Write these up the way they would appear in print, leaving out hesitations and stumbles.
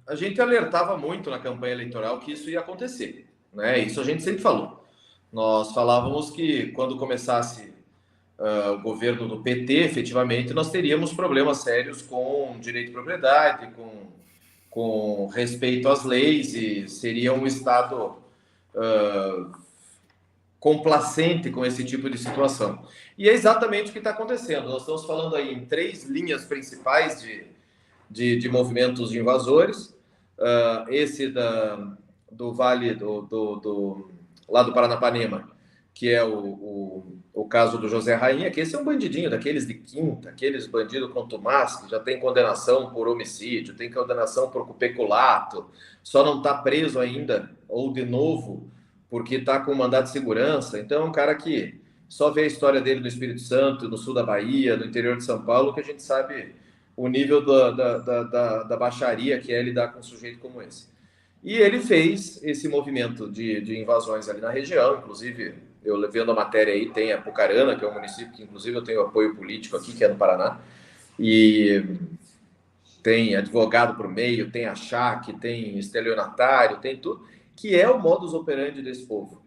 a gente alertava muito na campanha eleitoral que isso ia acontecer, né? Isso a gente sempre falou. Nós falávamos que quando começasse o governo do PT, efetivamente, nós teríamos problemas sérios com direito de propriedade, com respeito às leis, e seria um Estado complacente com esse tipo de situação. E é exatamente o que está acontecendo. Nós estamos falando aí em 3 linhas principais de movimentos de invasores. Esse do Vale lá do Paranapanema, que é o caso do José Rainha, que esse é um bandidinho daqueles de quinta, aqueles bandidos contumaz, que já tem condenação por homicídio, tem condenação por peculato, só não está preso ainda, ou de novo, porque está com mandado de segurança. Então é um cara que só vê a história dele no Espírito Santo, no sul da Bahia, no interior de São Paulo, que a gente sabe o nível da baixaria que é lidar com um sujeito como esse. E ele fez esse movimento de invasões ali na região, inclusive, eu vendo a matéria aí, tem Apucarana, que é um município que, inclusive, eu tenho apoio político aqui, que é no Paraná, e tem advogado por meio, tem achaque, tem estelionatário, tem tudo, que é o modus operandi desse povo.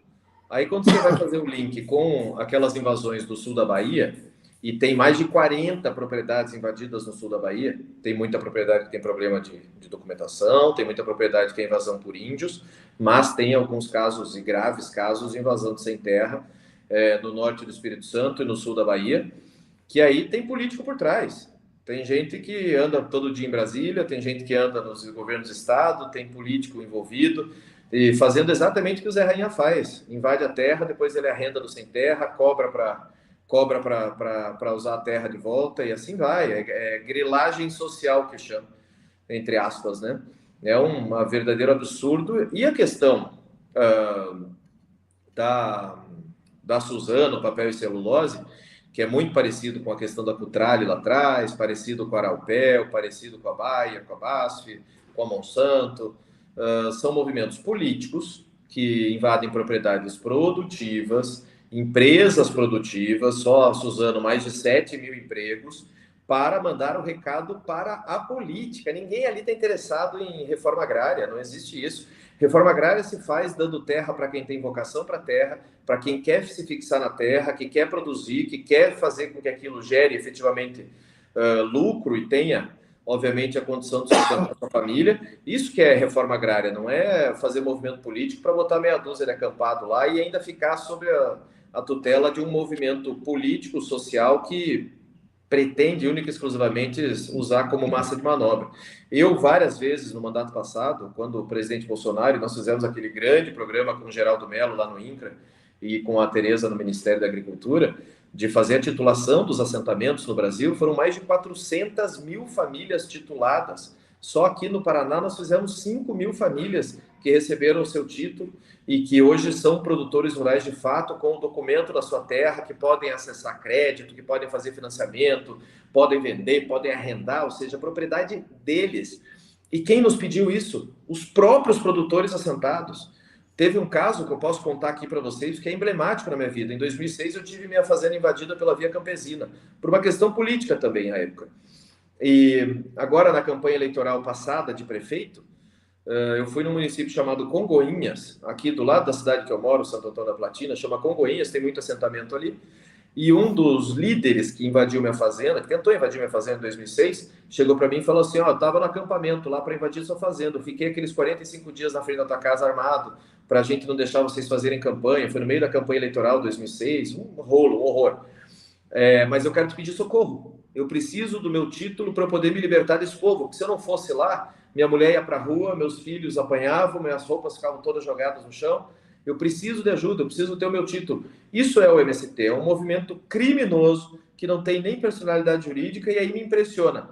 Aí, quando você vai fazer o link com aquelas invasões do sul da Bahia, e tem mais de 40 propriedades invadidas no sul da Bahia, tem muita propriedade que tem problema de documentação, tem muita propriedade que é invasão por índios, mas tem alguns casos, e graves casos, de invasão de sem terra, no norte do Espírito Santo e no sul da Bahia, que aí tem político por trás. Tem gente que anda todo dia em Brasília, tem gente que anda nos governos do estado, tem político envolvido, e fazendo exatamente o que o Zé Rainha faz. Invade a terra, depois ele arrenda do sem terra, cobra para usar a terra de volta, e assim vai. É grilagem social que chama, entre aspas, né? É um verdadeiro absurdo. E a questão da Suzano, papel e celulose, que é muito parecido com a questão da Cutrale lá atrás, parecido com a Araupel, parecido com a Bayer, com a BASF, com a Monsanto, são movimentos políticos que invadem propriedades produtivas, empresas produtivas, só a Suzano mais de 7 mil empregos, para mandar o recado para a política. Ninguém ali está interessado em reforma agrária, não existe isso. Reforma agrária se faz dando terra para quem tem vocação para terra, para quem quer se fixar na terra, que quer produzir, que quer fazer com que aquilo gere efetivamente lucro e tenha, obviamente, a condição de sustentar a sua família. Isso que é reforma agrária, não é fazer movimento político para botar meia dúzia de acampado lá e ainda ficar sob a tutela de um movimento político, social, que pretende única e exclusivamente usar como massa de manobra. Eu, várias vezes, no mandato passado, quando o presidente Bolsonaro, nós fizemos aquele grande programa com o Geraldo Mello lá no INCRA e com a Tereza no Ministério da Agricultura, de fazer a titulação dos assentamentos no Brasil, foram mais de 400 mil famílias tituladas. Só aqui no Paraná nós fizemos 5 mil famílias que receberam o seu título e que hoje são produtores rurais de fato, com o documento da sua terra, que podem acessar crédito, que podem fazer financiamento, podem vender, podem arrendar, ou seja, a propriedade deles. E quem nos pediu isso? Os próprios produtores assentados. Teve um caso que eu posso contar aqui para vocês, que é emblemático na minha vida. Em 2006, eu tive minha fazenda invadida pela Via Campesina, por uma questão política também, na época. E agora, na campanha eleitoral passada de prefeito, eu fui num município chamado Congoinhas, aqui do lado da cidade que eu moro, Santo Antônio da Platina, chama Congoinhas, tem muito assentamento ali. E um dos líderes que invadiu minha fazenda, que tentou invadir minha fazenda em 2006, chegou para mim e falou assim: ó, eu tava no acampamento lá para invadir sua fazenda, eu fiquei aqueles 45 dias na frente da tua casa armado, para a gente não deixar vocês fazerem campanha. Foi no meio da campanha eleitoral de 2006, um rolo, um horror. Mas eu quero te pedir socorro. Eu preciso do meu título para poder me libertar desse povo, porque se eu não fosse lá, minha mulher ia para a rua, meus filhos apanhavam, minhas roupas ficavam todas jogadas no chão. Eu preciso de ajuda, eu preciso ter o meu título. Isso é o MST, é um movimento criminoso que não tem nem personalidade jurídica, e aí me impressiona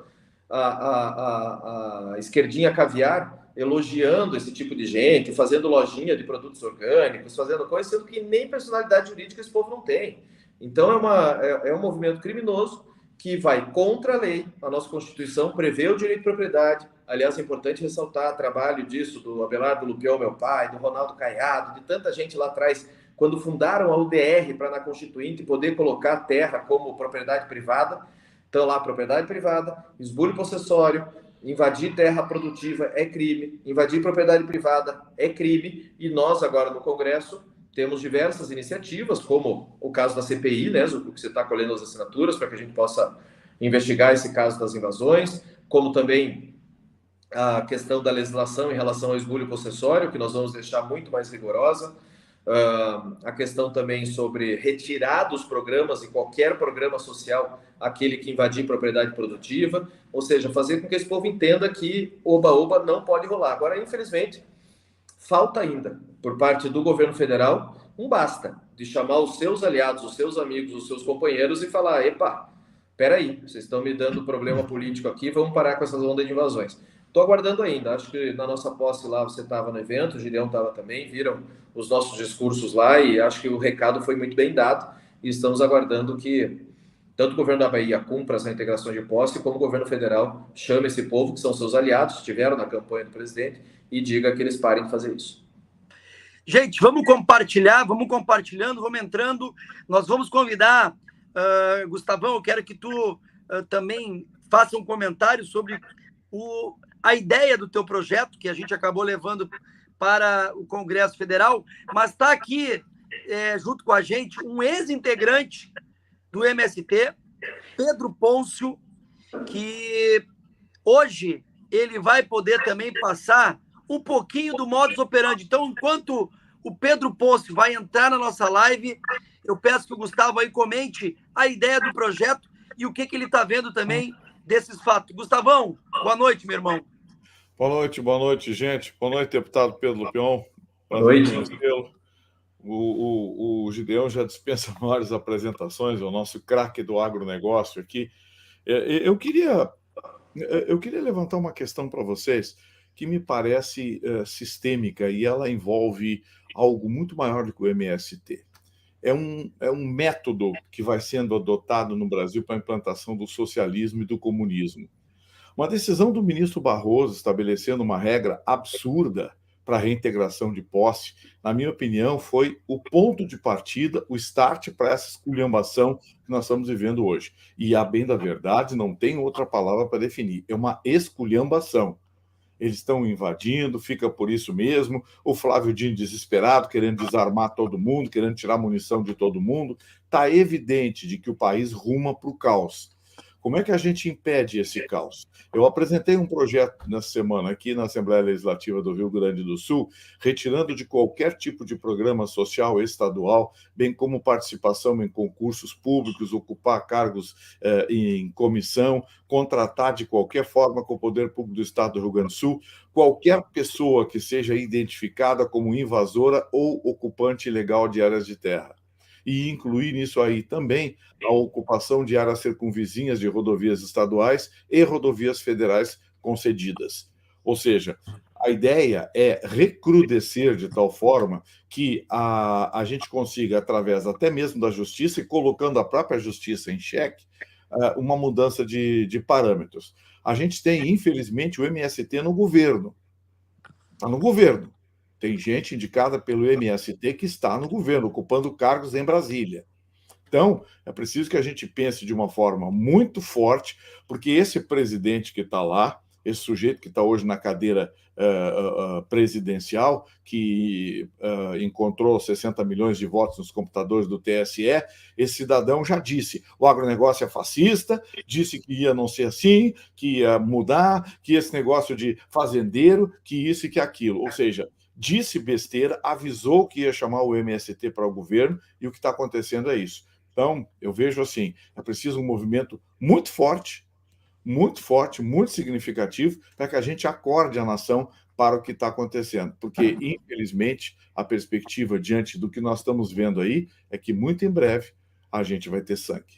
a esquerdinha caviar elogiando esse tipo de gente, fazendo lojinha de produtos orgânicos, fazendo coisas, sendo que nem personalidade jurídica esse povo não tem. Então é um movimento criminoso que vai contra a lei. A nossa Constituição prevê o direito de propriedade. Aliás, é importante ressaltar o trabalho disso do Abelardo Lupião, meu pai, do Ronaldo Caiado, de tanta gente lá atrás, quando fundaram a UDR para na Constituinte poder colocar a terra como propriedade privada. Então lá, propriedade privada, esbulho possessório, Invadir terra produtiva é crime, invadir propriedade privada é crime, e nós agora no Congresso temos diversas iniciativas, como o caso da CPI, né, o que você está colhendo as assinaturas para que a gente possa investigar esse caso das invasões, como também a questão da legislação em relação ao esbulho possessório, que nós vamos deixar muito mais rigorosa, a questão também sobre retirar dos programas e qualquer programa social aquele que invadir propriedade produtiva, ou seja, fazer com que esse povo entenda que oba-oba não pode rolar. Agora, infelizmente, falta ainda, por parte do governo federal, um basta de chamar os seus aliados, os seus amigos, os seus companheiros e falar: epa, peraí, vocês estão me dando problema político aqui, vamos parar com essas ondas de invasões. Estou aguardando ainda, acho que na nossa posse lá você estava no evento, o Gideão estava também, viram os nossos discursos lá e acho que o recado foi muito bem dado e estamos aguardando que tanto o governo da Bahia cumpra essa integração de posse, como o governo federal chame esse povo, que são seus aliados, estiveram na campanha do presidente, e diga que eles parem de fazer isso. Gente, vamos compartilhar, vamos compartilhando, vamos entrando. Nós vamos convidar, Gustavão, eu quero que tu também faça um comentário sobre a ideia do teu projeto, que a gente acabou levando para o Congresso Federal, mas está aqui, junto com a gente, um ex-integrante do MST, Pedro Pôncio, que hoje ele vai poder também passar um pouquinho do modus operandi. Então, enquanto o Pedro Pôncio vai entrar na nossa live, eu peço que o Gustavo aí comente a ideia do projeto e o que ele está vendo também desses fatos. Gustavão, boa noite, meu irmão. Boa noite, gente. Boa noite, deputado Pedro Lupion. Boa noite. O Gideão já dispensa maiores apresentações, é o nosso craque do agronegócio aqui. Eu queria levantar uma questão para vocês que me parece sistêmica e ela envolve algo muito maior do que o MST. É um método que vai sendo adotado no Brasil para a implantação do socialismo e do comunismo. Uma decisão do ministro Barroso estabelecendo uma regra absurda para a reintegração de posse, na minha opinião, foi o ponto de partida, o start para essa esculhambação que nós estamos vivendo hoje. E, a bem da verdade, não tem outra palavra para definir. É uma esculhambação. Eles estão invadindo, fica por isso mesmo. O Flávio Dino desesperado, querendo desarmar todo mundo, querendo tirar munição de todo mundo. Está evidente de que o país ruma para o caos. Como é que a gente impede esse caos? Eu apresentei um projeto nessa semana aqui na Assembleia Legislativa do Rio Grande do Sul, retirando de qualquer tipo de programa social estadual, bem como participação em concursos públicos, ocupar cargos em comissão, contratar de qualquer forma com o Poder Público do Estado do Rio Grande do Sul, qualquer pessoa que seja identificada como invasora ou ocupante ilegal de áreas de terra. E incluir nisso aí também a ocupação de áreas circunvizinhas de rodovias estaduais e rodovias federais concedidas. Ou seja, a ideia é recrudescer de tal forma que a gente consiga, através até mesmo da justiça e colocando a própria justiça em xeque, uma mudança de parâmetros. A gente tem, infelizmente, o MST no governo. Está no governo. Tem gente indicada pelo MST que está no governo, ocupando cargos em Brasília. Então, é preciso que a gente pense de uma forma muito forte, porque esse presidente que está lá, esse sujeito que está hoje na cadeira presidencial, que encontrou 60 milhões de votos nos computadores do TSE, esse cidadão já disse: o agronegócio é fascista, disse que ia não ser assim, que ia mudar, que esse negócio de fazendeiro, que isso e que aquilo. Ou seja, disse besteira, avisou que ia chamar o MST para o governo, e o que está acontecendo é isso. Então, eu vejo assim, é preciso um movimento muito forte, muito significativo, para que a gente acorde a nação para o que está acontecendo. Porque, infelizmente, a perspectiva diante do que nós estamos vendo aí é que muito em breve a gente vai ter sangue.